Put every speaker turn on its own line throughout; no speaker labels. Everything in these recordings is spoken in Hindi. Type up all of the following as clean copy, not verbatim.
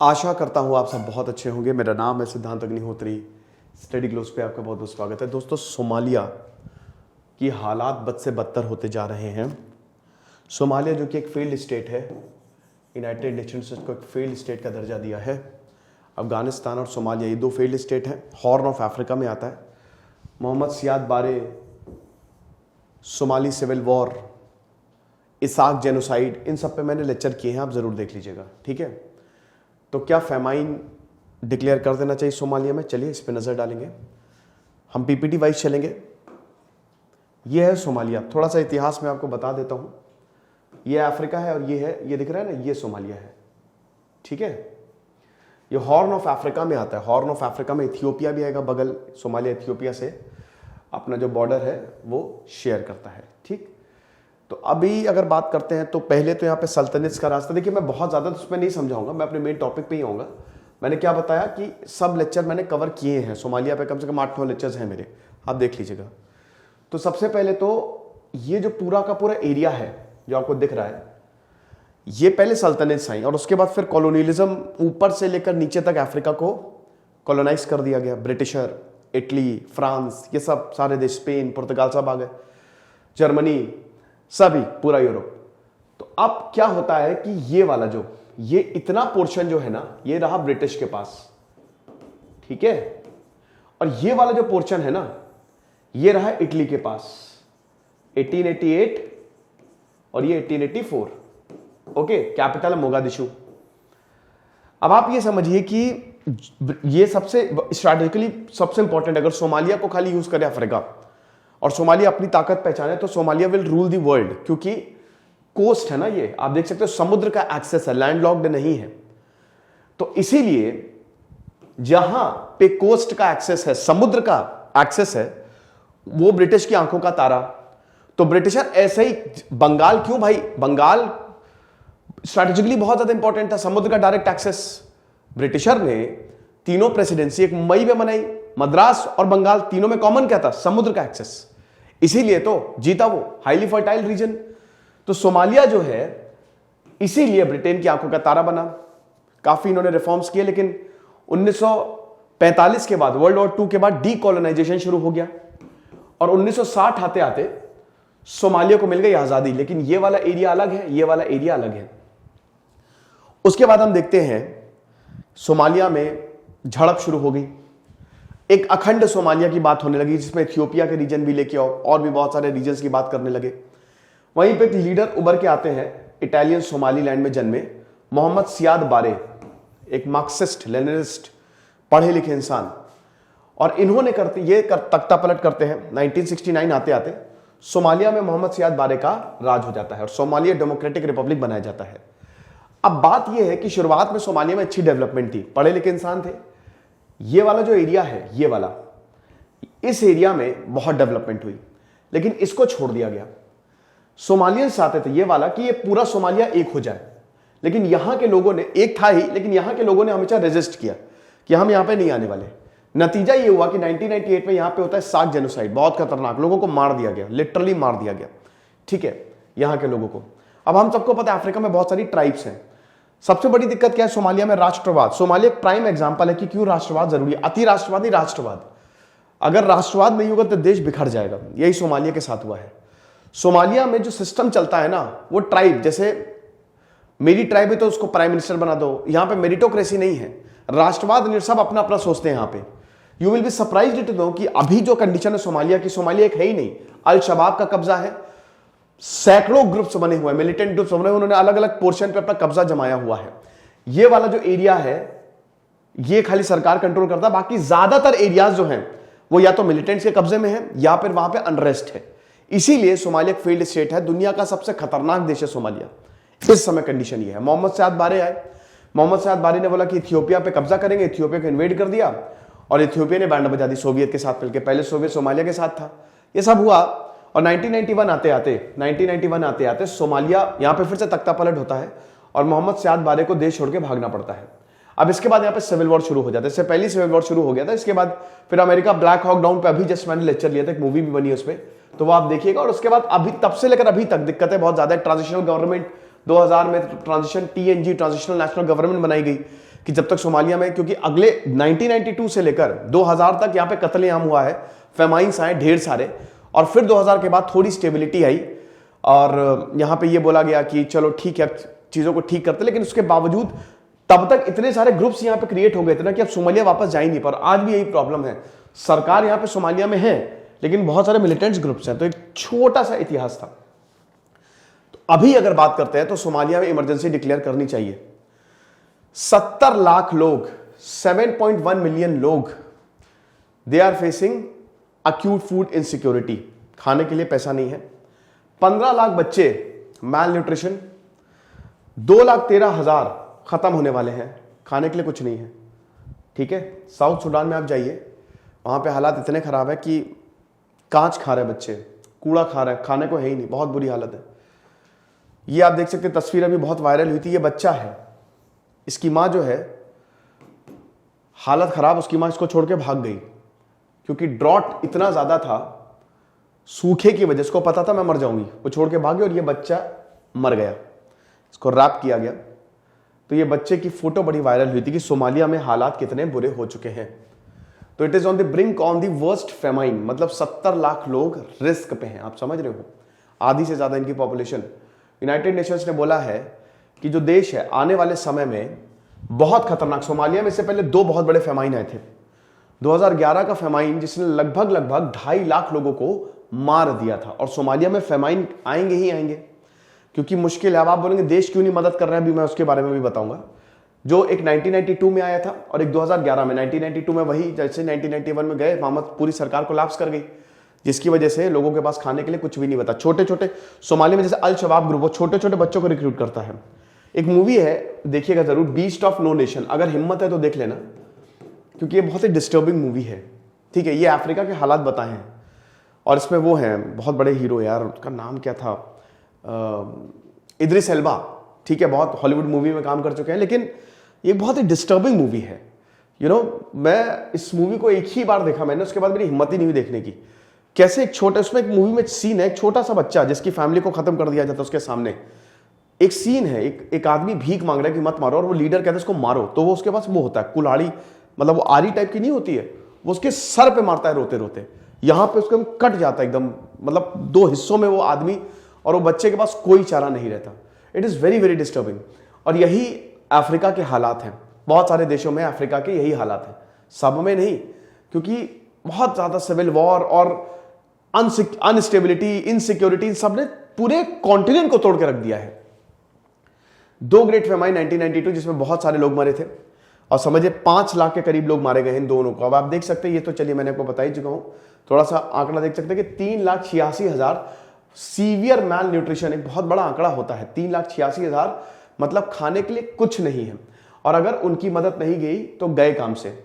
आशा करता हूँ आप सब बहुत अच्छे होंगे। मेरा नाम है सिद्धांत अग्निहोत्री। स्टडी ग्लोस पे आपका बहुत बहुत स्वागत है। दोस्तों, सोमालिया की हालात बद से बदतर होते जा रहे हैं। सोमालिया जो कि एक फेल्ड स्टेट है, यूनाइटेड नेशंस ने इसको एक फेल्ड स्टेट का दर्जा दिया है। अफगानिस्तान और सोमालिया ये दो फेल्ड स्टेट हैं। हॉर्न ऑफ अफ्रीका में आता है। Mohamed Siad Barre, Somali civil war, Isaaq genocide, इन सब पे मैंने लेक्चर किए हैं, आप ज़रूर देख लीजिएगा। ठीक है, तो क्या फेमाइन डिक्लेयर कर देना चाहिए सोमालिया में? चलिए इस पे नज़र डालेंगे। हम पीपीटी वाइज चलेंगे। ये है सोमालिया। थोड़ा सा इतिहास में आपको बता देता हूँ। ये अफ्रीका है और ये है, ये दिख रहा है ना, ये सोमालिया है। ठीक है, ये हॉर्न ऑफ अफ्रीका में आता है। हॉर्न ऑफ अफ्रीका में इथियोपिया भी आएगा बगल। सोमालिया इथियोपिया से अपना जो बॉर्डर है वो शेयर करता है। ठीक, तो अभी अगर बात करते हैं तो पहले तो यहाँ पे सल्तनत का रास्ता। देखिए, मैं बहुत ज़्यादा तो उसमें नहीं समझाऊंगा, मैं अपने मेन टॉपिक पे ही आऊँगा। मैंने क्या बताया कि सब लेक्चर मैंने कवर किए हैं। सोमालिया पे कम से कम 8-9 लेक्चर्स हैं मेरे, आप देख लीजिएगा। तो सबसे पहले तो ये जो पूरा का पूरा एरिया है जो आपको दिख रहा है, ये पहले सल्तनत आई और उसके बाद फिर कॉलोनियलिज्म ऊपर से लेकर नीचे तक अफ्रीका को कॉलोनाइज कर दिया गया। ब्रिटिशर, इटली, फ्रांस, ये सब सारे देश, स्पेन, पुर्तगाल सब आ गए, जर्मनी, सभी, पूरा यूरोप। तो अब क्या होता है कि ये वाला जो ये इतना पोर्शन जो है ना, ये रहा ब्रिटिश के पास। ठीक है, और ये वाला जो पोर्शन है ना, ये रहा इटली के पास। 1888 और ये 1884। ओके, कैपिटल है मोगादिशु। अब आप ये समझिए कि ये सबसे स्ट्रैटेजिकली सबसे इंपॉर्टेंट, अगर सोमालिया को खाली यूज करे अफ्रीका और सोमालिया अपनी ताकत पहचाने तो Somalia will rule the world. क्योंकि कोस्ट है ना, ये आप देख सकते हो, समुद्र का एक्सेस है, लैंडलॉक्ड नहीं है। तो इसीलिए जहां पे कोस्ट का एक्सेस है, समुद्र का एक्सेस है, वो ब्रिटिश की आंखों का तारा। तो ब्रिटिशर ऐसे ही, बंगाल क्यों भाई, बंगाल स्ट्रैटेजिकली बहुत ज्यादा इंपॉर्टेंट था, समुद्र का डायरेक्ट एक्सेस। ब्रिटिशर ने तीनों प्रेसिडेंसी एक मुंबई में बनाई, मद्रास और बंगाल तीनों में कॉमन क्या था? समुद्र का एक्सेस। इसीलिए तो जीता वो, हाईली फर्टाइल रीजन। तो सोमालिया जो है इसीलिए ब्रिटेन की आंखों का तारा बना। काफी इन्होंने रिफॉर्म्स किए, लेकिन 1945 के बाद, वर्ल्ड वॉर 2 के बाद डीकोलोनाइजेशन शुरू हो गया और 1960 आते आते सोमालिया को मिल गई आजादी। लेकिन ये वाला एरिया अलग है, ये वाला एरिया अलग है। उसके बाद हम देखते हैं सोमालिया में झड़प शुरू हो गई। एक अखंड सोमालिया की बात होने लगी, जिसमें इथियोपिया के रीजन भी लेके आओ और भी बहुत सारे रीजन्स की बात करने लगे। वहीं पे एक लीडर उभर के आते हैं, इटालियन सोमालीलैंड में जन्मे मोहम्मद सियाद बारे, एक मार्क्सिस्ट लेनिनिस्ट पढ़े लिखे इंसान। और इन्होंने तख्ता पलट करते हैं। 1969 आते आते सोमालिया में मोहम्मद सियाद बारे का राज हो जाता है और सोमालिया डेमोक्रेटिक रिपब्लिक बनाया जाता है। अब बात यह है कि शुरुआत में सोमालिया में अच्छी डेवलपमेंट थी, पढ़े लिखे इंसान थे। ये वाला जो एरिया है, ये वाला, इस एरिया में बहुत डेवलपमेंट हुई, लेकिन इसको छोड़ दिया गया। सोमालियंस चाहते थे ये वाला कि ये पूरा सोमालिया एक हो जाए, लेकिन यहां के लोगों ने, एक था ही, लेकिन यहां के लोगों ने हमेशा रेजिस्ट किया कि हम यहां पे नहीं आने वाले। नतीजा ये हुआ कि 1998 में यहां पे होता है साक जेनोसाइड, बहुत खतरनाक, लोगों को मार दिया गया, लिटरली मार दिया गया। ठीक है, यहां के लोगों को। अब हम सबको पता है अफ्रीका में बहुत सारी ट्राइब्स हैं। सबसे बड़ी दिक्कत क्या है सोमालिया में? राष्ट्रवाद। सोमालिया एक प्राइम एग्जांपल है कि क्यों राष्ट्रवाद जरूरी है। अति राष्ट्रवाद नहीं, राष्ट्रवाद। अगर राष्ट्रवाद नहीं होगा तो देश बिखर जाएगा। यही सोमालिया के साथ हुआ है। सोमालिया में जो सिस्टम चलता है ना, वो ट्राइब, जैसे मेरी ट्राइब है तो उसको प्राइम मिनिस्टर बना दो। यहां पे मेरिटोक्रेसी नहीं है, राष्ट्रवाद नहीं, सब अपना अपना सोचते हैं यहां पे। You will be surprised to know कि अभी जो कंडीशन है सोमालिया की, सोमालिया एक है ही नहीं। अल शबाब का कब्जा है, सैकड़ों ग्रुप्स बने हुए हैं, मिलिटेंट ग्रुप्स बने हुए, उन्होंने अलग अलग पोर्शन पे अपना कब्जा जमाया हुआ है। ये वाला जो एरिया है ये खाली सरकार कंट्रोल करता है, बाकी ज्यादातर एरियाज जो हैं वो या तो मिलिटेंट्स के कब्जे में है या फिर वहां पे अनरेस्ट है। इसीलिए सोमालिया एक फेल्ड स्टेट है, दुनिया का सबसे खतरनाक देश है सोमालिया। इस समय कंडीशन ये है। मोहम्मद सियाद बारे आए, मोहम्मद सियाद बारे ने बोला कि इथियोपिया पे कब्जा करेंगे, इथियोपिया को इन्वेड कर दिया और इथियोपिया ने बैंड बजा दी सोवियत के साथ मिलकर। पहले सोवियत सोमालिया के साथ था, ये सब हुआ। और 1991 आते आते सोमालिया यहां पे फिर से तख्ता पलट होता है और मोहम्मद सियाद बारे को देश छोड़ के भागना पड़ता है। अब इसके बाद यहाँ पे सिविल वॉर शुरू हो जाता है। इससे पहले सिविल वॉर शुरू हो गया था। इसके बाद फिर अमेरिका ब्लैक हॉक डाउन पे, अभी जस्ट मैंने लेक्चर लिया था, एक मूवी भी बनी है उस पर, तो वो आप देखिएगा। और उसके बाद अभी तब से लेकर अभी तक दिक्कतें बहुत ज्यादा है। ट्रांजिशनल गवर्नमेंट 2000 में transition TNG transitional national government बनाई गई कि जब तक सोमालिया में, क्योंकि अगले 1992 से लेकर 2000 तक यहाँ पे कत्लेआम हुआ है, फेमाइंस आए ढेर सारे, और फिर 2000 के बाद थोड़ी स्टेबिलिटी आई और यहाँ पे ये बोला गया कि चलो ठीक है चीजों को ठीक करते, लेकिन उसके बावजूद तब तक इतने सारे ग्रुप्स यहाँ पे क्रिएट हो गए थे ना कि अब सोमालिया वापस जा ही नहीं। पर आज भी यही प्रॉब्लम है, सरकार यहाँ पे सोमालिया में है लेकिन बहुत सारे मिलिटेंट्स ग्रुप्स हैं। तो एक छोटा सा इतिहास था। तो अभी अगर बात करते हैं तो सोमालिया में इमरजेंसी डिक्लेयर करनी चाहिए। 70 लाख लोग, 7.1 मिलियन लोग, they are facing acute food insecurity, खाने के लिए पैसा नहीं है। 15 लाख बच्चे मैल न्यूट्रिशन, 2,13,000 खत्म होने वाले हैं, खाने के लिए कुछ नहीं है। ठीक है, साउथ सुडान में आप जाइए, वहां पे हालात इतने खराब है कि कांच खा रहे बच्चे, कूड़ा खा रहे हैं, खाने को है ही नहीं, बहुत बुरी हालत है। ये आप देख सकते, तस्वीर अभी बहुत वायरल हुई थी, ये बच्चा है, इसकी माँ जो है हालत खराब, उसकी माँ इसको छोड़ के भाग गई क्योंकि ड्रॉट इतना ज्यादा था, सूखे की वजह से, उसको पता था मैं मर जाऊंगी, वो छोड़ के भागी और ये बच्चा मर गया, इसको रैप किया गया। तो ये बच्चे की फोटो बड़ी वायरल हुई थी कि सोमालिया में हालात कितने बुरे हो चुके हैं। तो it is on the brink on the worst famine, मतलब 70 लाख लोग रिस्क पे हैं, आप समझ रहे हो, आधी से ज्यादा इनकी पॉपुलेशन। यूनाइटेड नेशंस ने बोला है कि जो देश है आने वाले समय में बहुत खतरनाक, सोमालिया में इससे पहले 2 बहुत बड़े फेमाइन आए थे। 2011 का फेमाइन जिसने लगभग 2.5 लाख लोगों को मार दिया था, और सोमालिया में फेमाइन आएंगे ही आएंगे क्योंकि मुश्किल है। अब आप बोलेंगे देश क्यों नहीं मदद कर रहे हैं, अभी मैं उसके बारे में भी बताऊंगा। जो एक 1992 में आया था और एक 2011 में। 1992 में वही जैसे 1991 में गए, मोहम्मद पूरी सरकार कोलैप्स कर गई, जिसकी वजह से लोगों के पास खाने के लिए कुछ भी नहीं बता। छोटे छोटे सोमालिया में जैसे अल शबाब ग्रुप, वो छोटे छोटे बच्चों को रिक्रूट करता है। एक मूवी है, देखिएगा जरूर, बीस्ट ऑफ नो नेशन, अगर हिम्मत है तो देख लेना क्योंकि ये बहुत ही डिस्टर्बिंग मूवी है। ठीक है, ये अफ्रीका के हालात बताए हैं और इसमें वो हैं बहुत बड़े हीरो, यार उसका नाम क्या था, इद्रिस एल्बा। ठीक है, बहुत हॉलीवुड मूवी में काम कर चुके हैं, लेकिन ये बहुत ही डिस्टर्बिंग मूवी है। मैं इस मूवी को एक ही बार देखा मैंने, उसके बाद मेरी हिम्मत ही नहीं हुई देखने की। कैसे एक छोटे, उसमें एक मूवी में सीन है, एक छोटा सा बच्चा जिसकी फैमिली को खत्म कर दिया जाता है, उसके सामने एक सीन है, एक आदमी भीख मांग रहा है कि मत मारो, और वो लीडर कहता है उसको मारो, तो वो उसके पास वो होता है कुल्हाड़ी, मतलब वो आरी टाइप की नहीं होती है, वो उसके सर पे मारता है रोते रोते, यहां पे उसको कट जाता है एकदम, मतलब 2 हिस्सों में वो आदमी, और वो बच्चे के पास कोई चारा नहीं रहता। It is very very disturbing. और यही अफ्रीका के हालात हैं, बहुत सारे देशों में अफ्रीका के यही हालात हैं, सब में नहीं, क्योंकि बहुत ज्यादा सिविल वॉर और अनस्टेबिलिटी, इनसिक्योरिटी, सब ने पूरे कॉन्टिनेंट को तोड़ के रख दिया है। 2 ग्रेट फेमाइन 1992 जिसमें बहुत सारे लोग मरे थे, और समझिए 5 लाख के करीब लोग मारे गए इन दोनों को। अब आप देख सकते हैं, ये तो चलिए मैंने आपको बता ही चुका हूं, थोड़ा सा आंकड़ा देख सकते हैं कि 3,86,000 सीवियर मैल न्यूट्रिशन, एक बहुत बड़ा आंकड़ा होता है। 3,86,000 मतलब खाने के लिए कुछ नहीं है, और अगर उनकी मदद नहीं गई तो गए काम से।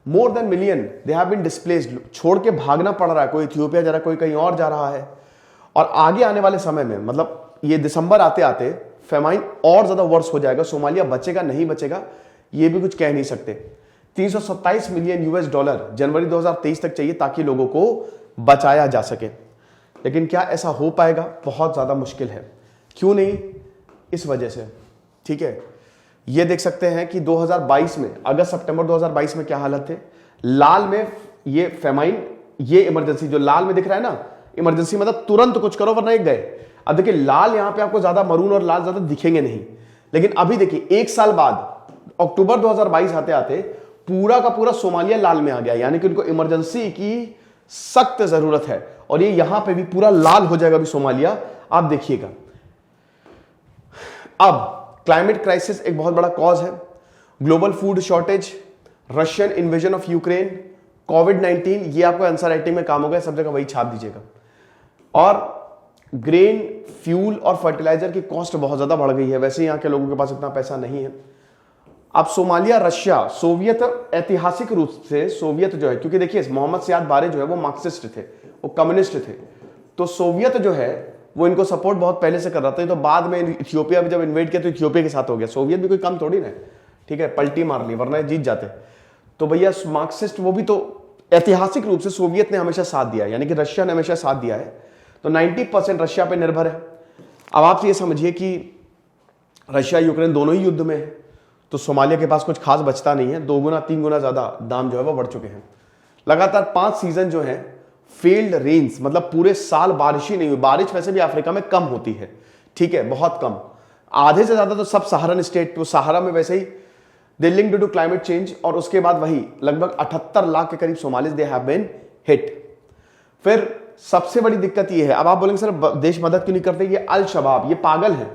More than million they have been displaced, छोड़ के भागना पड़ रहा है, कोई इथियोपिया जा रहा है, कोई कहीं और जा रहा है। और आगे आने वाले समय में, मतलब ये दिसंबर आते आते फेमाइन और ज्यादा वर्स हो जाएगा। सोमालिया बचेगा नहीं बचेगा ये भी कुछ कह नहीं सकते। 327 मिलियन $US जनवरी 2023 तक चाहिए ताकि लोगों को बचाया जा सके, लेकिन क्या ऐसा हो पाएगा? बहुत ज्यादा मुश्किल है। क्यों नहीं? इस वजह से। ठीक है, ये देख सकते हैं कि 2022 में, अगस्त सितंबर 2022 में क्या हालत थे। लाल में ये फेमाइन, ये इमरजेंसी जो लाल में दिख रहा है ना, इमरजेंसी मतलब तुरंत कुछ करो वरना एक गए। अब देखिए लाल यहां पे आपको ज्यादा, मरून और लाल ज्यादा दिखेंगे नहीं, लेकिन अभी देखिए 1 साल बाद अक्टूबर 2022 आते आते पूरा का पूरा सोमालिया लाल में आ गया, यानी कि उनको इमरजेंसी की सख्त जरूरत है। और ये यहां पे भी पूरा लाल हो जाएगा अभी सोमालिया, आप देखिएगा। अब क्लाइमेट क्राइसिस एक बहुत बड़ा कॉज है, global food shortage, Russian invasion of Ukraine, कोविड-19, ये आपको आंसर राइटिंग में काम होगा, सब जगह वही छाप दीजिएगा। और ग्रेन, फ्यूल और फर्टिलाइजर की कॉस्ट बहुत ज्यादा बढ़ गई है, वैसे ही यहां के लोगों के पास इतना पैसा नहीं है। अब सोमालिया, रशिया, सोवियत, ऐतिहासिक रूप से सोवियत जो है, क्योंकि देखिए मोहम्मद सियाद बारे जो है वो मार्क्सिस्ट थे, वो कम्युनिस्ट थे, तो सोवियत जो है वो इनको सपोर्ट बहुत पहले से कर रहा था। तो बाद में इथियोपिया भी जब इन्वेड किया तो इथियोपिया के साथ हो गया। सोवियत भी कोई कम थोड़ी ना, ठीक है, पलटी मार ली वरना जीत जाते। तो भैया मार्क्सिस्ट वो भी, तो ऐतिहासिक रूप से सोवियत ने हमेशा साथ दिया, यानी कि रशिया ने हमेशा साथ दिया है। तो 90% रशिया पे निर्भर है। अब आप ये समझिए कि रशिया यूक्रेन दोनों ही युद्ध में है, तो सोमालिया के पास कुछ खास बचता नहीं है। 2 गुना 3 गुना ज्यादा दाम जो है वो बढ़ चुके हैं। लगातार 5 सीजन जो है फेल्ड रेन्स, मतलब पूरे साल बारिश ही नहीं हुई। बारिश वैसे भी अफ्रीका में कम होती है, ठीक है, बहुत कम, आधे से ज्यादा तो सब सहारन स्टेट, तो सहारा में वैसे ही दे लिंक्ड टू क्लाइमेट चेंज। और उसके बाद वही लगभग 78 लाख के करीब सोमालिस दे हैव बीन हिट। फिर सबसे बड़ी दिक्कत ये है, अब आप बोलेंगे सर देश मदद क्यों नहीं करते, ये अल शबाब, ये पागल है,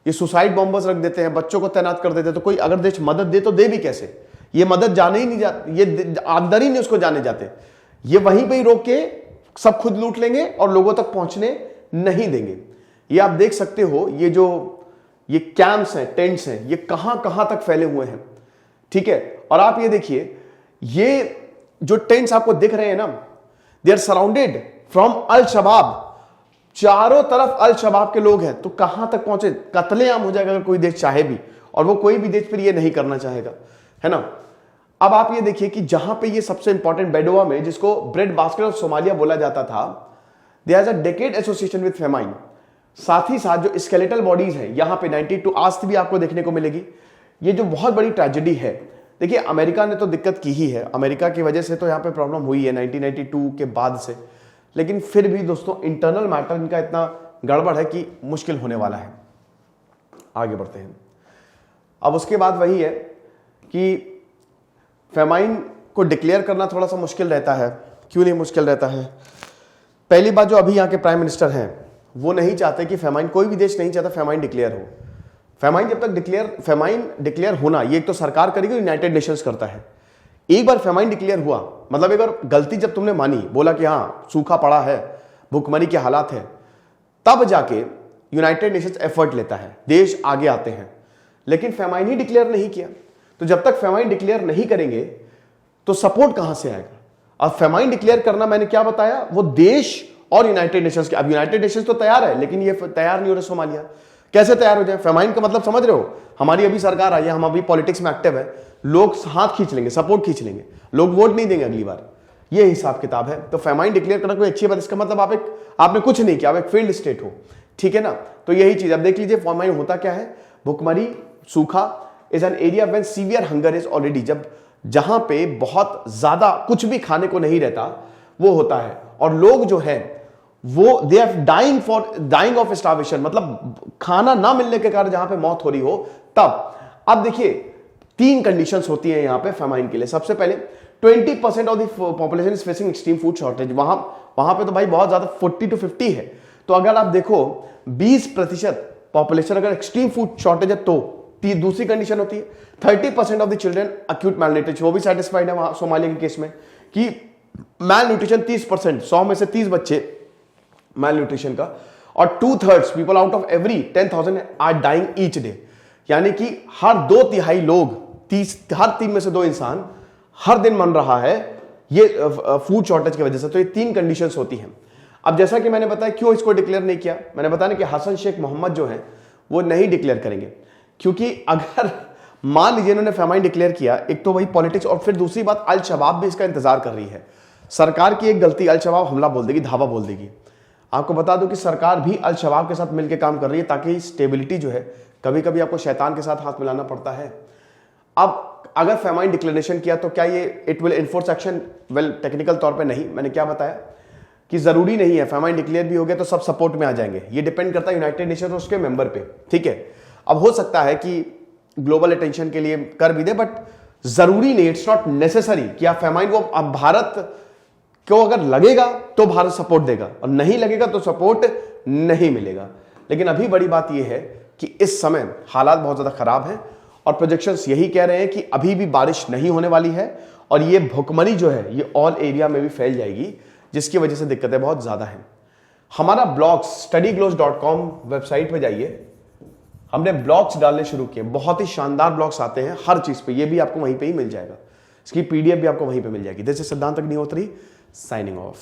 ये सुसाइड बॉम्बर्स रख देते हैं, बच्चों को तैनात कर देते हैं। तो कोई अगर देश मदद दे तो दे भी कैसे? ये मदद जाने ही नहीं जाती, ये अंदर ही नहीं उसको जाने जाते, ये वहीं पे ही रोक के सब खुद लूट लेंगे और लोगों तक पहुंचने नहीं देंगे। ये आप देख सकते हो, ये कैंप्स हैं, टेंट्स हैं, ये कहां कहां तक फैले हुए हैं, ठीक है। और आप ये देखिए, ये जो टेंट्स आपको दिख रहे हैं ना, दे आर सराउंडेड फ्रॉम अल शबाब, चारों तरफ अल शबाब के लोग हैं। तो कहां तक पहुंचे? कत्लेआम हो जाएगा अगर कोई देश चाहे भी, और वो कोई भी देश फिर ये नहीं करना चाहेगा, है ना। अब आप ये देखिए कि जहां पे ये सबसे इंपॉर्टेंट बेडोआ में, जिसको ब्रेड बास्केट ऑफ सोमालिया बोला जाता था, there is a decade association with famine. साथ ही साथ जो स्केलेटल बॉडीज हैं यहां पे 92 आज भी आपको देखने को मिलेगी। ये जो बहुत बड़ी ट्रेजेडी है, देखिए अमेरिका ने तो दिक्कत की ही है, अमेरिका की वजह से तो यहां पे प्रॉब्लम हुई है 1992 के बाद से, लेकिन फिर भी दोस्तों इंटरनल मैटर इनका इतना गड़बड़ है कि मुश्किल होने वाला है। आगे बढ़ते हैं। अब उसके बाद वही है कि फेमाइन को डिक्लेयर करना थोड़ा सा मुश्किल रहता है। क्यों नहीं मुश्किल रहता है? पहली बात, जो अभी यहाँ के प्राइम मिनिस्टर हैं वो नहीं चाहते कि फेमाइन, कोई भी देश नहीं चाहता फेमाइन डिक्लेयर हो। फेमाइन जब तक फेमाइन डिक्लेयर होना, ये एक तो सरकार करेगी, यूनाइटेड नेशंस करता है। एक बार फेमाइन डिक्लेयर हुआ, मतलब एक बार गलती जब तुमने मानी, बोला कि हाँ सूखा पड़ा है, भूखमरी के हालात है, तब जाके यूनाइटेड नेशंस एफर्ट लेता है, देश आगे आते हैं। लेकिन फेमाइन ही डिक्लेयर नहीं किया, तो जब तक फेमाइन डिक्लेयर नहीं करेंगे तो सपोर्ट कहां से आएगा? अब फेमाइन डिक्लेयर करना, मैंने क्या बताया, वो देश और यूनाइटेड नेशंस के। अब यूनाइटेड नेशंस तो तैयार है, लेकिन ये तैयार नहीं हो रहे सोमालिया। कैसे तैयार हो जाए? फेमाइन का मतलब समझ रहे हो? हमारी अभी सरकार आई है, हम अभी पॉलिटिक्स में एक्टिव है, लोग हाथ खींच लेंगे, सपोर्ट खींच लेंगे, लोग वोट नहीं देंगे अगली बार। ये हिसाब किताब है। तो फेमाइन डिक्लेयर करना कोई अच्छी बात, इसका मतलब आपने कुछ नहीं किया, आप एक फेल्ड स्टेट हो, ठीक है ना। तो यही चीज अब देख लीजिए, फेमाइन होता क्या है? भूखमरी, सूखा is an area when severe hunger is already, जब जहां पे बहुत ज्यादा कुछ भी खाने को नहीं रहता वो होता है, और लोग जो है वो they are dying of starvation, मतलब खाना ना मिलने के कारण जहां पे मौत हो रही हो तब। अब देखिए 3 कंडीशंस होती हैं यहां पे फेमाइन के लिए। सबसे पहले 20% of the population is facing extreme food shortage. वहां पे तो भाई बहुत ज्यादा 40 to 50 है। तो अगर आप देखो 20% पॉपुलेशन अगर एक्सट्रीम फूड शॉर्टेज है, तो दूसरी कंडीशन होती है 30% of the children acute malnutrition. वो भी सेटिस्फाइड है वहां सोमालिया के केस में कि मैल न्यूट्रिशन 30%, 100 में से 30 बच्चे मैल न्यूट्रिशन का, और 2/3 people out of every 10,000 are dying each day, यानी कि हर 2/3 लोग, हर 3 में से 2 इंसान हर दिन मर रहा है ये फूड शॉर्टेज की वजह से। तो ये 3 कंडीशंस होती हैं। अब जैसा कि मैंने बताया क्यों इसको डिक्लेयर नहीं किया, मैंने बताया कि हसन शेख मोहम्मद जो है वो नहीं डिक्लेयर करेंगे, क्योंकि अगर मान लीजिए इन्होंने फेमाइन डिक्लेयर किया, एक तो वही पॉलिटिक्स, और फिर दूसरी बात अल शबाब भी इसका इंतजार कर रही है। सरकार की एक गलती, अल शबाब हमला बोल देगी, धावा बोल देगी। आपको बता दूं कि सरकार भी अल शबाब के साथ मिलकर काम कर रही है, ताकि स्टेबिलिटी जो है, कभी कभी आपको शैतान के साथ हाथ मिलाना पड़ता है। अब अगर फेमाइन डिक्लेरेशन किया तो क्या ये it will enforce action? Well, technical तौर पे नहीं। मैंने क्या बताया कि जरूरी नहीं है फेमाइन डिक्लेयर भी हो गया तो सब सपोर्ट में आ जाएंगे, ये डिपेंड करता है यूनाइटेड नेशन और उसके मेंबर पे, ठीक है। अब हो सकता है कि ग्लोबल अटेंशन के लिए कर भी दे, बट जरूरी नहीं, इट्स नॉट नेसेसरी कि आप फेमाइन को, अब भारत को अगर लगेगा तो भारत सपोर्ट देगा, और नहीं लगेगा तो सपोर्ट नहीं मिलेगा। लेकिन अभी बड़ी बात यह है कि इस समय हालात बहुत ज्यादा खराब हैं, और प्रोजेक्शंस यही कह रहे हैं कि अभी भी बारिश नहीं होने वाली है, और ये भूखमरी जो है ये ऑल एरिया में भी फैल जाएगी, जिसकी वजह से दिक्कतें बहुत ज्यादा हैं। हमारा ब्लॉग्स studyglose.com वेबसाइट पे जाइए, हमने ब्लॉग्स डालने शुरू किए, बहुत ही शानदार ब्लॉग्स आते हैं हर चीज पे, ये भी आपको वहीं पे ही मिल जाएगा, इसकी PDF भी आपको वहीं पे मिल जाएगी। दिस इज सिद्धांत अग्निहोत्री साइनिंग ऑफ।